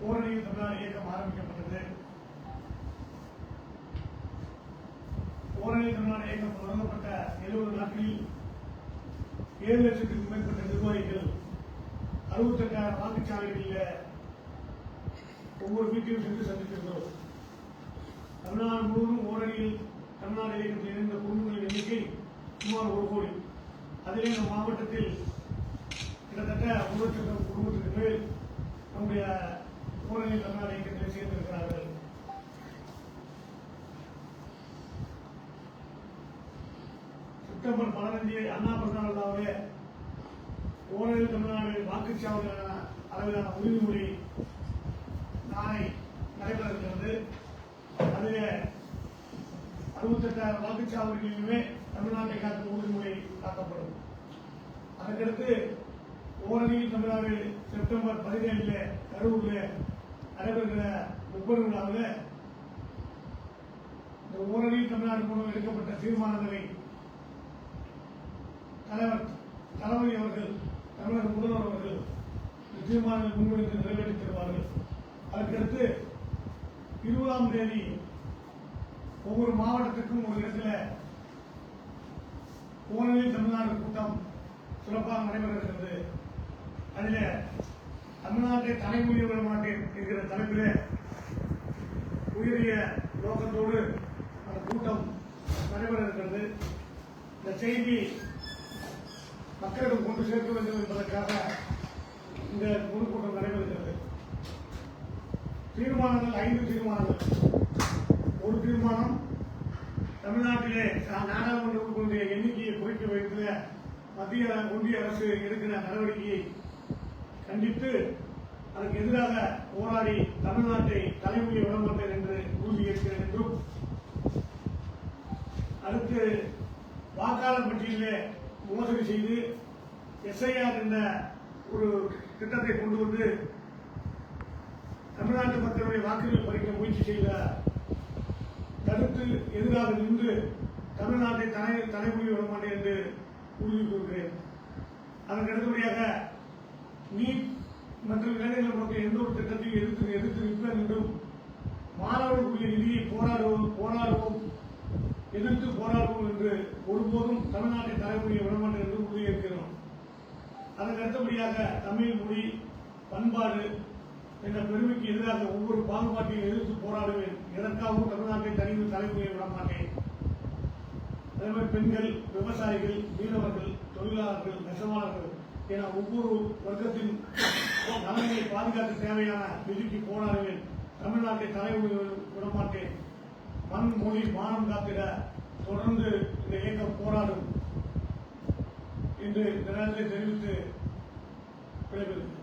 ஓரணியில் தமிழ்நாடு இயக்கம் ஆரம்பிக்கப்பட்டது. ஓரணியில் தமிழ்நாடு இயக்கம் தொடங்கப்பட்ட 70 நாட்களில் 7 லட்சத்திற்கும் மேற்பட்ட நிர்வாகிகள் 68,000 வாக்குச்சாவடிகளில் ஒவ்வொரு வீட்டையும் சென்று சந்தித்திருக்கிறோம். தமிழ்நாடு முழுவதும் ஓரணியில் தமிழ்நாடு இயக்கத்தில் இணைந்த குடும்பங்களின் எண்ணிக்கை சுமார் 1 கோடி. அதிலே நம் மாவட்டத்தில் கிட்டத்தட்ட 1 லட்சம் குடும்பத்துக்கு மேல் நம்முடைய ஓரணியில் தமிழ்நாடு இயக்கத்தில் சேர்ந்திருக்கிறார்கள். செப்டம்பர் 15 அண்ணா பிறந்த விழாவிலே ஓரணியில் தமிழ்நாடு வாக்குச்சாவடியான அளவிலான உறுதிமொழி நாளை நடைபெற இருக்கிறது. அதில் 68,000 வாக்குச்சாவடிகளிலுமே தமிழ்நாட்டை காக்கும் உறுதிமொழி காக்கப்படும். அதற்கடுத்து ஓரணியில் தமிழ்நாடு செப்டம்பர் 17 கரூரில் நடைபெறுகிற முப்பது விழாவில் இந்த ஓரணியில் தமிழ்நாடு மூலம் எடுக்கப்பட்ட தீர்மானங்களை தளபதி அவர்கள், தமிழக முதல்வர் அவர்கள் இந்த தீர்மானங்களை முன்வைத்து நிறைவேற்றி தருவார்கள். அதற்கடுத்து 20ஆம் தேதி ஒவ்வொரு மாவட்டத்திற்கும் ஒரு இடத்துல ஓரணியில் தமிழ்நாடு கூட்டம் சிறப்பாக நடைபெற இருக்கிறது. அதில் தமிழ்நாட்டை தலைமுறை விட மாட்டேன் என்கிற தலைப்பில் உயரிய நோக்கத்தோடு அந்த கூட்டம் நடைபெற இருக்கிறது. இந்த செய்தி மக்களிடம் கொண்டு சேர்க்க வேண்டும் என்பதற்காக இந்த பொதுக்கூட்டம் நடைபெறுகிறது. தீர்மானங்கள் 5 தீர்மானங்கள். ஒரு தீர்மானம் தமிழ்நாட்டிலே நாடாளுமன்ற உறுப்பினருடைய எண்ணிக்கையை குறைக்க வைத்து ஒன்றிய அரசு எடுக்கிற நடவடிக்கையை கண்டித்து அதற்கு எதிராக போராடி தமிழ்நாட்டை தலைமுறை விடமாட்டேன் என்று உறுதியேற்கிறேன் என்றும், அடுத்து வாக்காளர் பட்டியலிலே மோசடி செய்து SIR என்ற ஒரு திட்டத்தை கொண்டு வந்து தமிழ்நாட்டு மக்களுடைய வாக்குகளை பறிக்க முயற்சி செய்த கருத்து எதிராக நின்று தமிழ்நாட்டை தலைமுறை விட மாட்டேன் என்று உறுதி கூறுகிறேன். அதற்கு அடுத்தபடியாக நீட் மற்றும் இளைஞர்கள் போன்ற எந்த ஒரு திட்டத்தையும் எதிர்த்து நிற்பேன் என்றும், மாணவர்களுக்குரிய நிதியை போராடுவோம் எதிர்த்து போராடுவோம் என்று ஒருபோதும் தமிழ்நாட்டை தலைமுறையை விடமாட்டேன் என்று உறுதியேற்கிறோம். அதற்கு அடுத்தபடியாக தமிழ் மொழி பண்பாடு என்ற பெருமைக்கு எதிராக ஒவ்வொரு பாகுபாட்டையும் எதிர்த்து போராடுவேன். எதற்காகவும் தமிழ்நாட்டை தலைமுறையை விடமாட்டேன். அதேமாதிரி பெண்கள், விவசாயிகள், மீனவர்கள், தொழிலாளர்கள், நெசவாளர்கள் என ஒவ்வொரு வர்க்கத்தின் நலனை பாதுகாக்க தேவையான விதிக்கு போராடுவேன். தமிழ்நாட்டை தலைமுறை விடமாட்டேன். மண், மொழி, மானம் காத்திட தொடர்ந்து இந்த இயக்கம் போராடும் என்று இந்த நேரத்தில் தெரிவித்து விடைபெறுகிறேன்.